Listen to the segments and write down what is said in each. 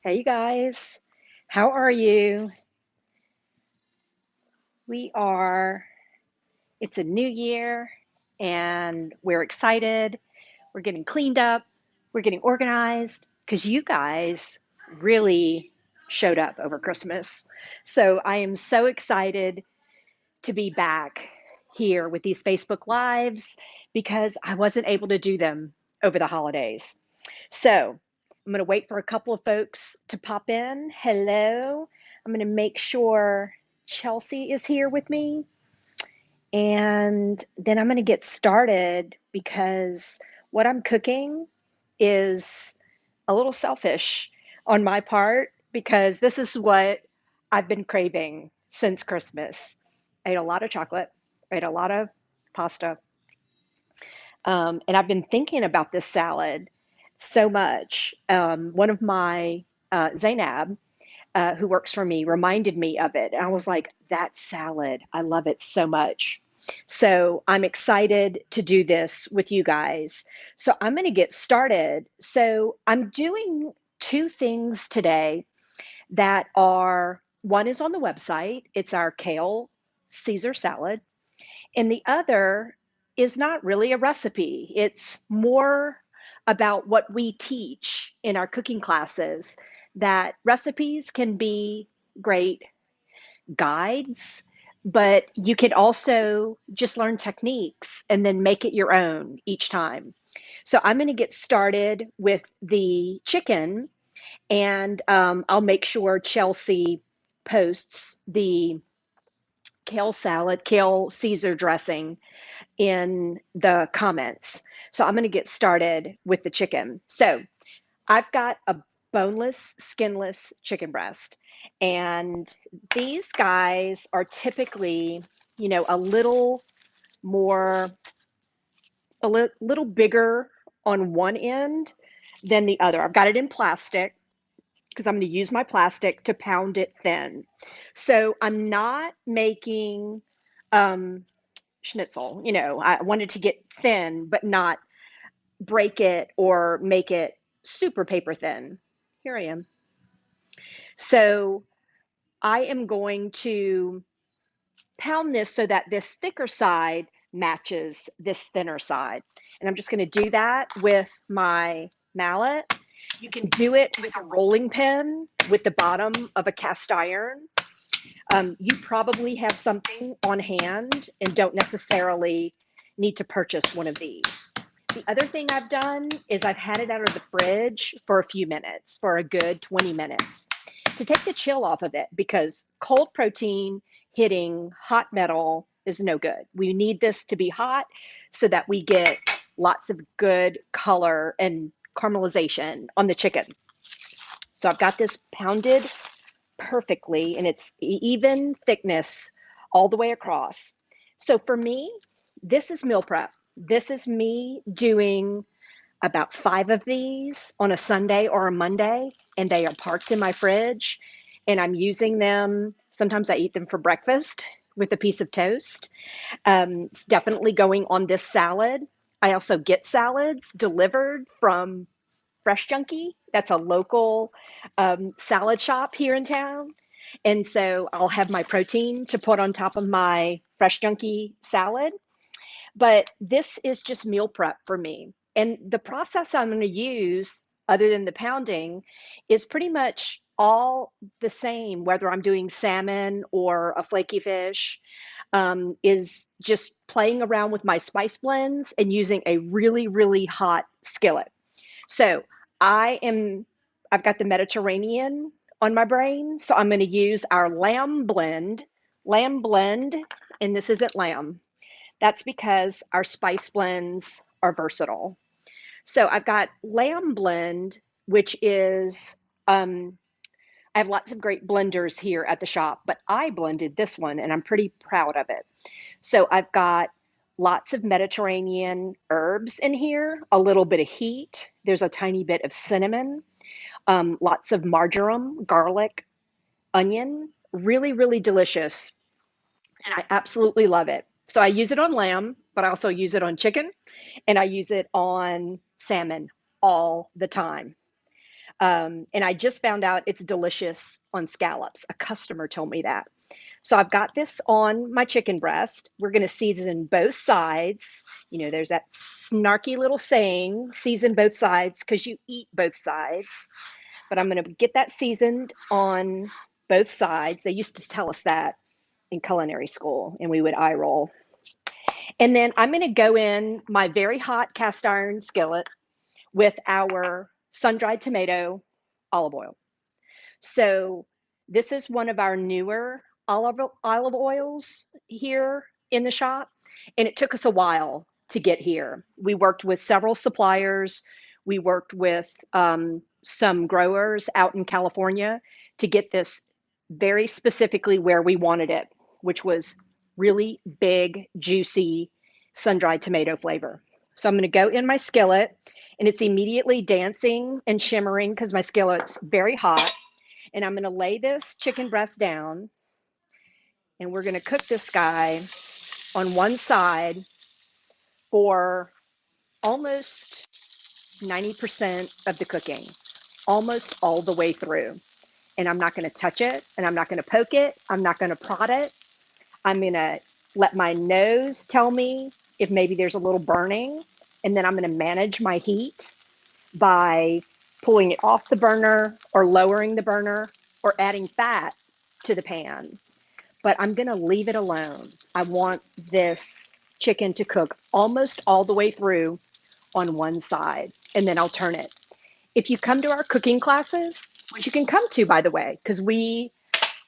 Hey, you guys. How are you? We are, it's a new year and we're excited. We're getting cleaned up. We're getting organized because you guys really showed up over Christmas. So I am so excited to be back here with these Facebook Lives because I wasn't able to do them over the holidays. So I'm going to wait for a couple of folks to pop in. Hello. I'm going to make sure Chelsea is here with me. And then I'm going to get started because what I'm cooking is a little selfish on my part because this is what I've been craving since Christmas. I ate a lot of chocolate, I ate a lot of pasta, and I've been thinking about this salad so much. One of my, Zainab, who works for me, reminded me of it. And I was like, that salad, I love it so much. So I'm excited to do this with you guys. So I'm going to get started. So I'm doing two things today that are one is on the website, it's our kale Caesar salad. And the other is not really a recipe, it's more about what we teach in our cooking classes, that recipes can be great guides, but you can also just learn techniques and then make it your own each time. So I'm going to get started with the chicken, and I'll make sure Chelsea posts the kale salad, kale Caesar dressing in the comments. So I'm going to get started with the chicken. So I've got a boneless, skinless chicken breast. And these guys are typically, a little more, little bigger on one end than the other. I've got it in plastic because I'm going to use my plastic to pound it thin. So I'm not making schnitzel. I wanted to get thin, but not break it or make it super paper thin. Here I am. So I am going to pound this so that this thicker side matches this thinner side. And I'm just going to do that with my mallet. You can do it with a rolling pin with the bottom of a cast iron. You probably have something on hand and don't necessarily need to purchase one of these. The other thing I've done is I've had it out of the fridge for a few minutes, for a good 20 minutes, to take the chill off of it because cold protein hitting hot metal is no good. We need this to be hot so that we get lots of good color and caramelization on the chicken. So I've got this pounded perfectly and it's even thickness all the way across. So for me, this is meal prep. This is me doing about 5 of these on a Sunday or a Monday, and they are parked in my fridge. And I'm using them. Sometimes I eat them for breakfast with a piece of toast. It's definitely going on this salad. I also get salads delivered from Fresh Junkie. That's a local salad shop here in town. And so I'll have my protein to put on top of my Fresh Junkie salad. But this is just meal prep for me. And the process I'm going to use, other than the pounding, is pretty much all the same, whether I'm doing salmon or a flaky fish, is just playing around with my spice blends and using a really, really hot skillet. So I am, I've got the Mediterranean on my brain. So I'm going to use our lamb blend, and this isn't lamb. That's because our spice blends are versatile. So I've got lamb blend, which is, I have lots of great blenders here at the shop, but I blended this one and I'm pretty proud of it. So I've got lots of Mediterranean herbs in here, a little bit of heat. There's a tiny bit of cinnamon, lots of marjoram, garlic, onion. Really, really delicious. And I absolutely love it. So I use it on lamb, but I also use it on chicken and I use it on salmon all the time. And I just found out it's delicious on scallops. A customer told me that. So I've got this on my chicken breast. We're going to season both sides. You know, there's that snarky little saying, season both sides because you eat both sides. But I'm going to get that seasoned on both sides. They used to tell us that in culinary school, and we would eye roll. And then I'm going to go in my very hot cast iron skillet with our sun-dried tomato olive oil. So this is one of our newer olive oils here in the shop, and it took us a while to get here. We worked with several suppliers. We worked with some growers out in California to get this very specifically where we wanted it, which was really big, juicy, sun-dried tomato flavor. So I'm going to go in my skillet, and it's immediately dancing and shimmering because my skillet's very hot. And I'm going to lay this chicken breast down, and we're going to cook this guy on one side for almost 90% of the cooking, almost all the way through. And I'm not going to touch it, and I'm not going to poke it. I'm not going to prod it. I'm going to let my nose tell me if maybe there's a little burning, and then I'm going to manage my heat by pulling it off the burner or lowering the burner or adding fat to the pan. But I'm going to leave it alone. I want this chicken to cook almost all the way through on one side, and then I'll turn it. If you come to our cooking classes, which you can come to, by the way, because we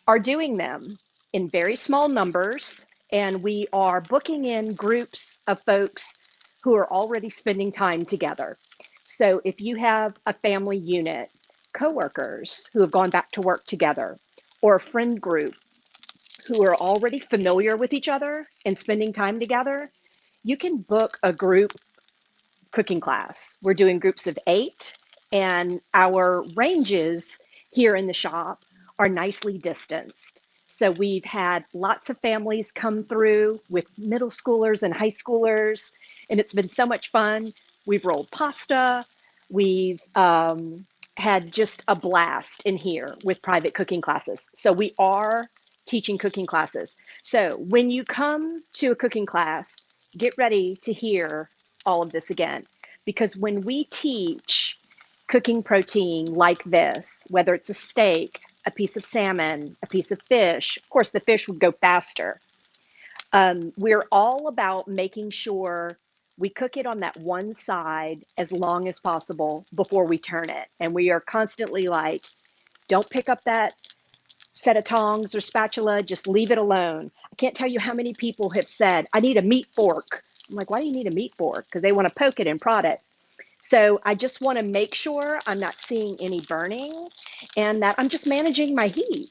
are doing them in very small numbers, and we are booking in groups of folks who are already spending time together. So if you have a family unit, coworkers who have gone back to work together, or a friend group who are already familiar with each other and spending time together, you can book a group cooking class. We're doing groups of 8, and our ranges here in the shop are nicely distanced. So we've had lots of families come through with middle schoolers and high schoolers, and it's been so much fun. We've rolled pasta. We've had just a blast in here with private cooking classes. So we are teaching cooking classes. So when you come to a cooking class, get ready to hear all of this again. Because when we teach cooking protein like this, whether it's a steak, a piece of salmon, a piece of fish, of course, the fish would go faster. We're all about making sure we cook it on that one side as long as possible before we turn it. And we are constantly like, don't pick up that set of tongs or spatula, just leave it alone. I can't tell you how many people have said, I need a meat fork. I'm like, why do you need a meat fork? Because they want to poke it and prod it. So I just want to make sure I'm not seeing any burning and that I'm just managing my heat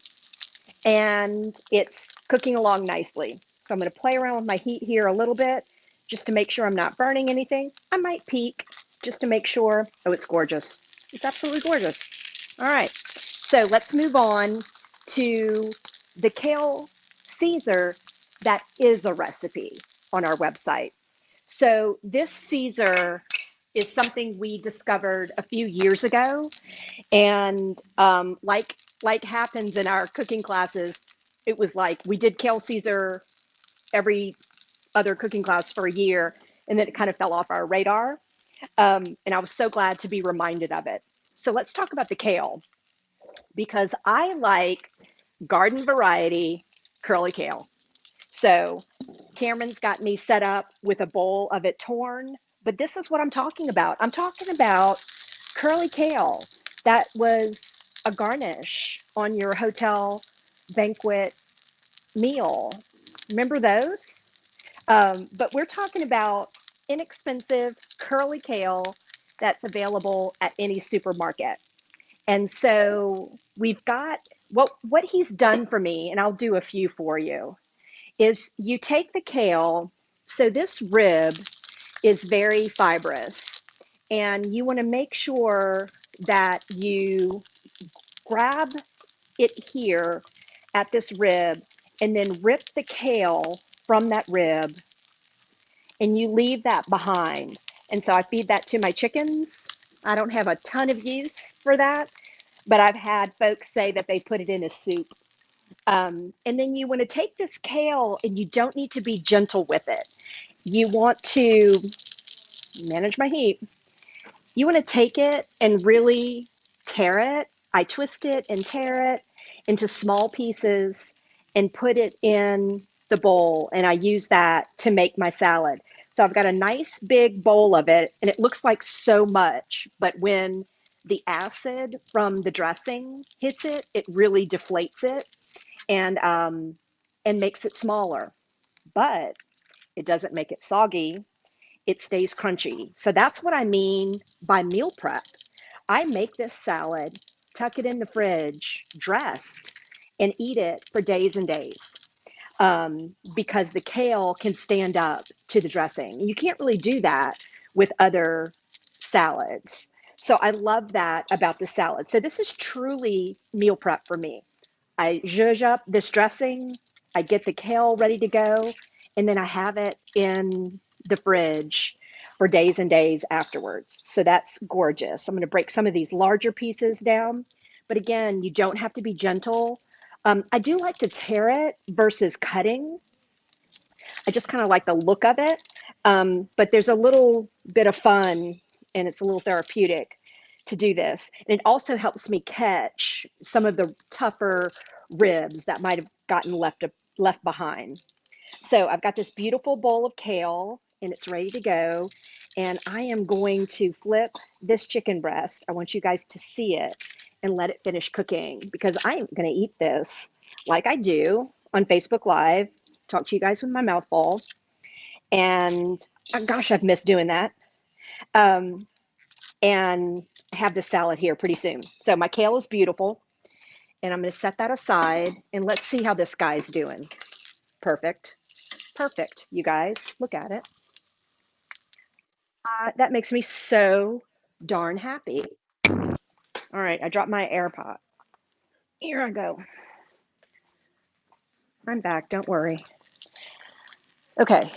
and it's cooking along nicely. So I'm going to play around with my heat here a little bit just to make sure I'm not burning anything. I might peek just to make sure. Oh, it's gorgeous. It's absolutely gorgeous. All right. So let's move on to the kale Caesar that is a recipe on our website. So this Caesar is something we discovered a few years ago, and like happens in our cooking classes, it was like we did kale Caesar every other cooking class for a year, and then it kind of fell off our radar. And I was so glad to be reminded of it. So let's talk about the kale because I like garden variety curly kale. So Cameron's got me set up with a bowl of it torn, but this is what I'm talking about. I'm talking about curly kale that was a garnish on your hotel banquet meal. Remember those? But we're talking about inexpensive curly kale that's available at any supermarket. And so we've got what he's done for me, and I'll do a few for you is you take the kale. So this rib is very fibrous, and you want to make sure that you grab it here at this rib and then rip the kale from that rib and you leave that behind. And so I feed that to my chickens I don't have a ton of use for that, but I've had folks say that they put it in a soup. And then you want to take this kale and you don't need to be gentle with it. You want to manage my heat. You want to take it and really tear it. I twist it and tear it into small pieces and put it in the bowl. And I use that to make my salad. So I've got a nice big bowl of it, and it looks like so much. But when the acid from the dressing hits it, it really deflates it and makes it smaller. But it doesn't make it soggy, it stays crunchy. So that's what I mean by meal prep. I make this salad, tuck it in the fridge, dressed, and eat it for days and days because the kale can stand up to the dressing. You can't really do that with other salads. So I love that about the salad. So this is truly meal prep for me. I zhuzh up this dressing, I get the kale ready to go, and then I have it in the fridge for days and days afterwards. So that's gorgeous. I'm going to break some of these larger pieces down. But again, you don't have to be gentle. I do like to tear it versus cutting. I just kind of like the look of it. But there's a little bit of fun and it's a little therapeutic to do this. And it also helps me catch some of the tougher ribs that might have gotten left behind. So I've got this beautiful bowl of kale and it's ready to go. And I am going to flip this chicken breast. I want you guys to see it and let it finish cooking because I'm going to eat this like I do on Facebook Live, talk to you guys with my mouth full. And gosh, I've missed doing that. Um, and have the salad here pretty soon. So my kale is beautiful. And I'm going to set that aside and let's see how this guy's doing. Perfect. Perfect, you guys. Look at it. That makes me so darn happy. All right, I dropped my AirPod. Here I go. I'm back, don't worry. Okay,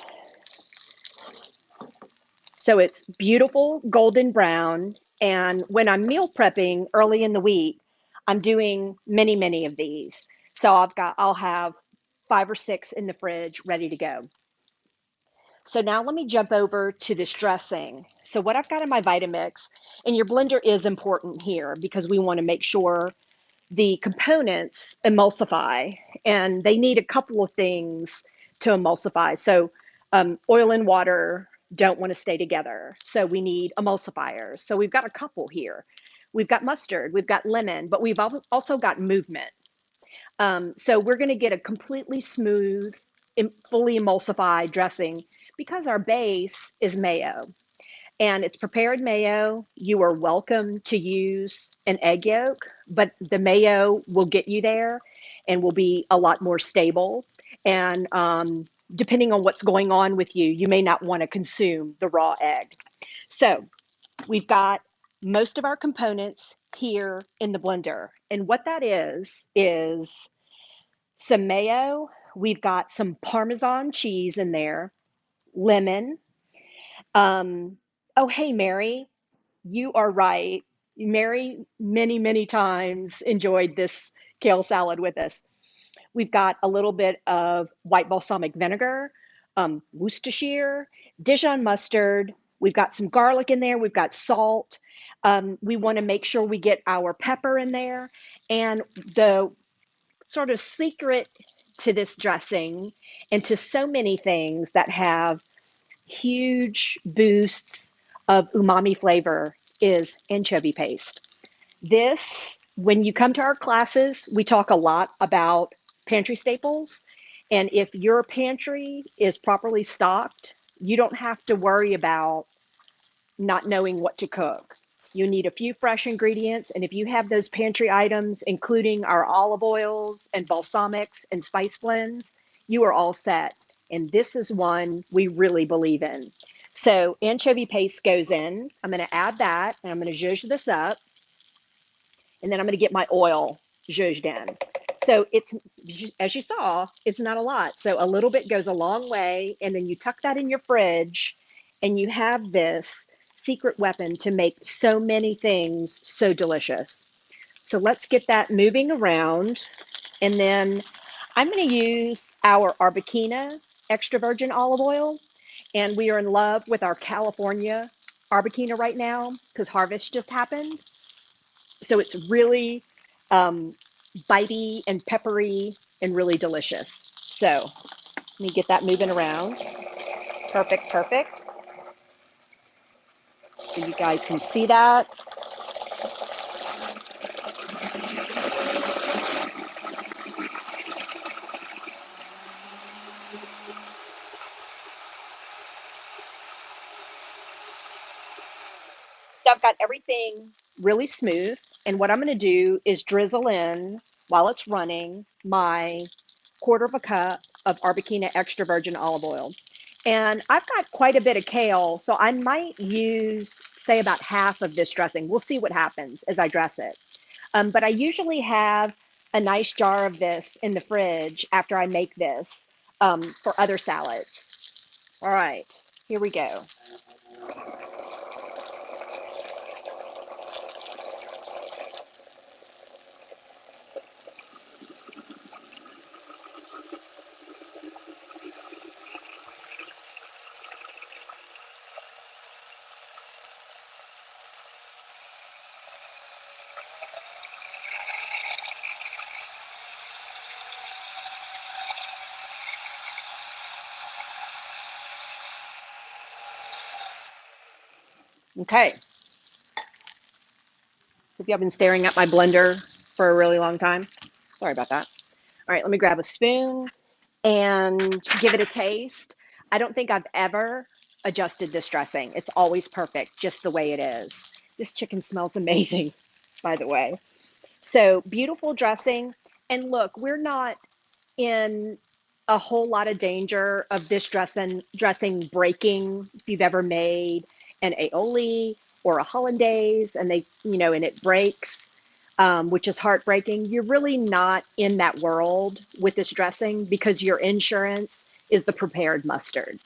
so it's beautiful golden brown. And when I'm meal prepping early in the week, I'm doing many, many of these. So I'll have 5 or 6 in the fridge ready to go. So now let me jump over to this dressing. So what I've got in my Vitamix, and your blender is important here because we want to make sure the components emulsify, and they need a couple of things to emulsify. So oil and water don't want to stay together. So we need emulsifiers. So we've got a couple here. We've got mustard, we've got lemon, but we've also got movement. So we're going to get a completely smooth, fully emulsified dressing because our base is mayo and it's prepared mayo. You are welcome to use an egg yolk, but the mayo will get you there and will be a lot more stable. And depending on what's going on with you, you may not want to consume the raw egg. So we've got most of our components here in the blender. And what that is some mayo. We've got some Parmesan cheese in there, lemon. Um, oh, hey, Mary, you are right. Mary, many, many times enjoyed this kale salad with us. We've got a little bit of white balsamic vinegar, Worcestershire, Dijon mustard. We've got some garlic in there. We've got salt. We want to make sure we get our pepper in there. And the sort of secret to this dressing and to so many things that have huge boosts of umami flavor is anchovy paste. This, when you come to our classes, we talk a lot about pantry staples. And if your pantry is properly stocked, you don't have to worry about not knowing what to cook. You need a few fresh ingredients, and if you have those pantry items, including our olive oils and balsamics and spice blends, you are all set. And this is one we really believe in. So anchovy paste goes in. I'm going to add that, and I'm going to zhuzh this up, and then I'm going to get my oil zhuzhed in. So it's, as you saw, it's not a lot. So a little bit goes a long way, and then you tuck that in your fridge, and you have this secret weapon to make so many things so delicious. So let's get that moving around. And then I'm going to use our Arbequina extra virgin olive oil. And we are in love with our California Arbequina right now because harvest just happened. So it's really um, bitey and peppery and really delicious. So let me get that moving around. Perfect, perfect. So you guys can see that. So I've got everything really smooth. And what I'm going to do is drizzle in while it's running my quarter of a cup of Arbequina extra virgin olive oil. And I've got quite a bit of kale, so I might use, say, about half of this dressing. We'll see what happens as I dress it. But I usually have a nice jar of this in the fridge after I make this for other salads. All right, here we go. Okay, hope you have been staring at my blender for a really long time. Sorry about that. All right, let me grab a spoon and give it a taste. I don't think I've ever adjusted this dressing. It's always perfect, just the way it is. This chicken smells amazing, by the way. So beautiful dressing. And look, we're not in a whole lot of danger of this dressing breaking. If you've ever made an aioli or a hollandaise and and it breaks, which is heartbreaking, you're really not in that world with this dressing because your insurance is the prepared mustard.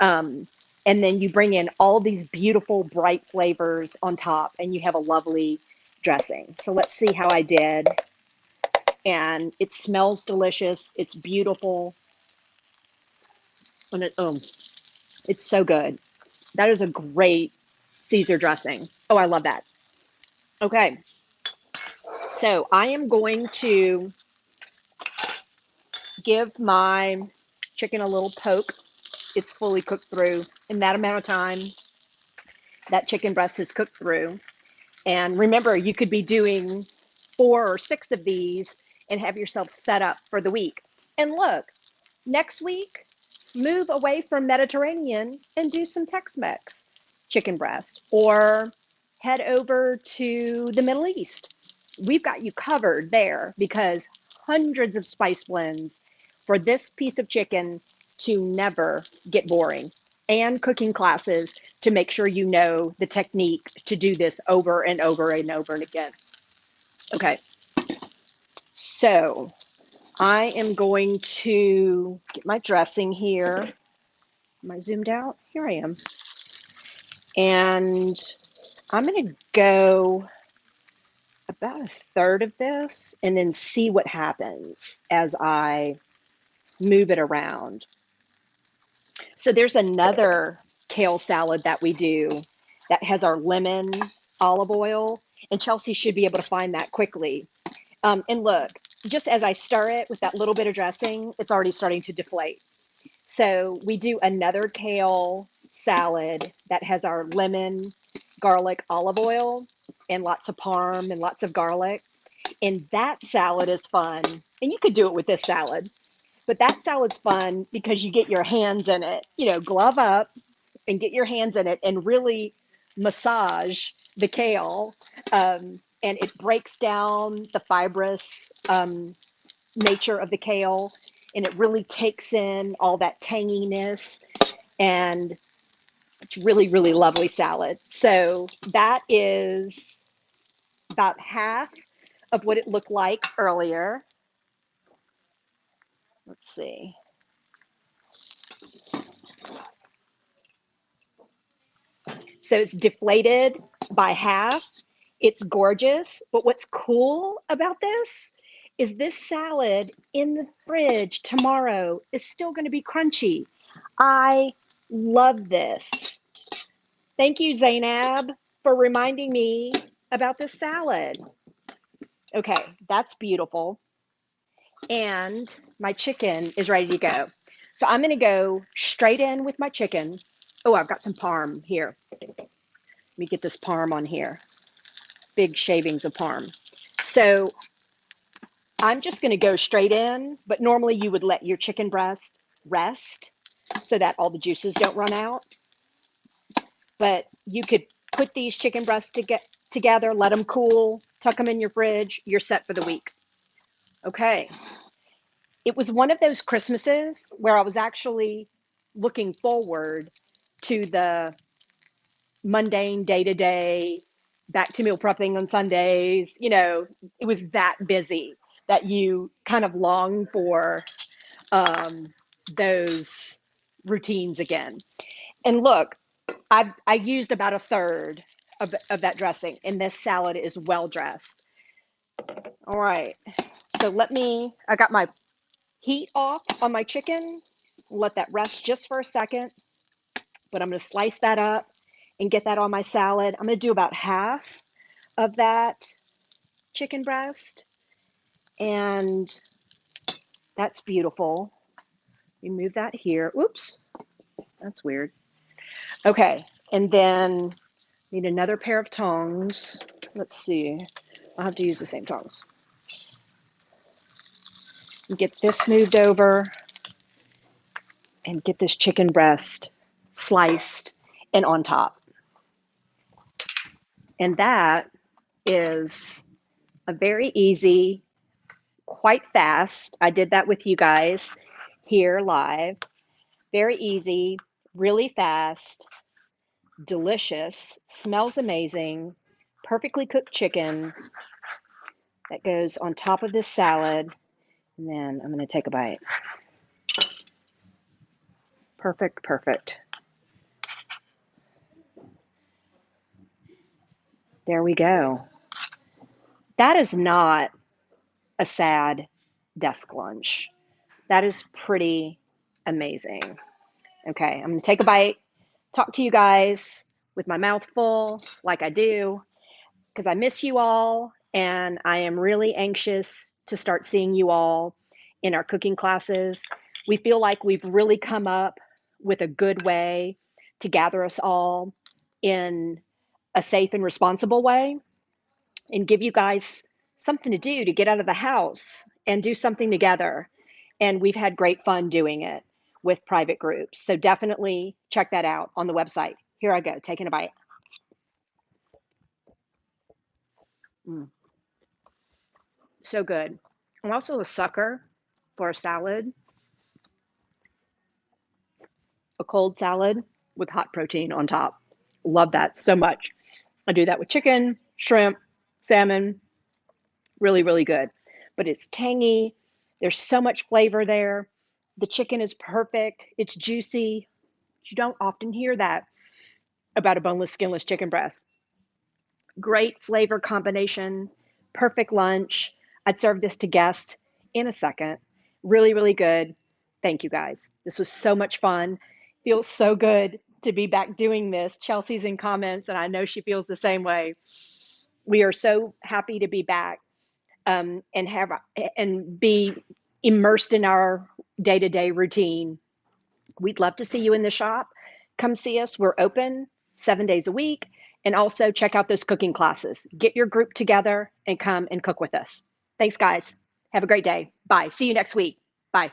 Um, and then you bring in all these beautiful bright flavors on top and you have a lovely dressing. So let's see how I did. And it smells delicious. It's beautiful. And it's so good. That is a great Caesar dressing. Oh, I love that. Okay, so I am going to give my chicken a little poke. It's fully cooked through. In that amount of time, that chicken breast is cooked through. And remember, you could be doing 4 or 6 of these and have yourself set up for the week. And look, next week, move away from Mediterranean and do some Tex-Mex chicken breast or head over to the Middle East. We've got you covered there because hundreds of spice blends for this piece of chicken to never get boring, and cooking classes to make sure you know the technique to do this over and over and over and again. Okay, so I am going to get my dressing here. Am I zoomed out? Here I am. And I'm going to go about a third of this and then see what happens as I move it around. So there's another kale salad that we do that has our lemon olive oil, and Chelsea should be able to find that quickly. And look, just as I stir it with that little bit of dressing, it's already starting to deflate. So we do another kale salad that has our lemon, garlic, olive oil, and lots of parm and lots of garlic. And that salad is fun. And you could do it with this salad, but that salad's fun because you get your hands in it, glove up and get your hands in it and really massage the kale. And it breaks down the fibrous nature of the kale and it really takes in all that tanginess and it's really, really lovely salad. So that is about half of what it looked like earlier. Let's see. So it's deflated by half. It's gorgeous. But what's cool about this salad in the fridge tomorrow is still going to be crunchy. I love this. Thank you, Zainab, for reminding me about this salad. Okay, that's beautiful. And my chicken is ready to go. So I'm going to go straight in with my chicken. Oh, I've got some parm here. Let me get this parm on here. Big shavings of parm. So I'm just going to go straight in, but normally you would let your chicken breast rest so that all the juices don't run out. But you could put these chicken breasts together, let them cool, tuck them in your fridge. You're set for the week. Okay. It was one of those Christmases where I was actually looking forward to the mundane day-to-day, back to meal prepping on Sundays. You know, it was that busy that you kind of long for those routines again. And look, I used about a third of that dressing, and this salad is well dressed. All right, so I got my heat off on my chicken. Let that rest just for a second, but I'm going to slice that up and get that on my salad. I'm going to do about half of that chicken breast, and that's beautiful. You move that here. Oops, that's weird. Okay, and then need another pair of tongs. Let's see. I'll have to use the same tongs. Get this moved over and get this chicken breast sliced and on top. And that is a very easy, quite fast. I did that with you guys here live. Very easy, really fast, delicious, smells amazing, perfectly cooked chicken that goes on top of this salad. And then I'm going to take a bite. Perfect, perfect. There we go. That is not a sad desk lunch. That is pretty amazing. Okay, I'm going to take a bite, talk to you guys with my mouth full, like I do, because I miss you all, and I am really anxious to start seeing you all in our cooking classes. We feel like we've really come up with a good way to gather us all in a safe and responsible way and give you guys something to do to get out of the house and do something together. And we've had great fun doing it with private groups. So definitely check that out on the website. Here I go, taking a bite. Mm, so good. I'm also a sucker for a salad, a cold salad with hot protein on top. Love that so much. I do that with chicken, shrimp, salmon. Really, really good. But it's tangy. There's so much flavor there. The chicken is perfect. It's juicy. You don't often hear that about a boneless, skinless chicken breast. Great flavor combination. Perfect lunch. I'd serve this to guests in a second. Really, really good. Thank you guys. This was so much fun. Feels so good to be back doing this. Chelsea's in comments, and I know she feels the same way. We are so happy to be back and be immersed in our day-to-day routine. We'd love to see you in the shop. Come see us. We're open 7 days a week. And also check out those cooking classes. Get your group together and come and cook with us. Thanks, guys. Have a great day. Bye. See you next week. Bye.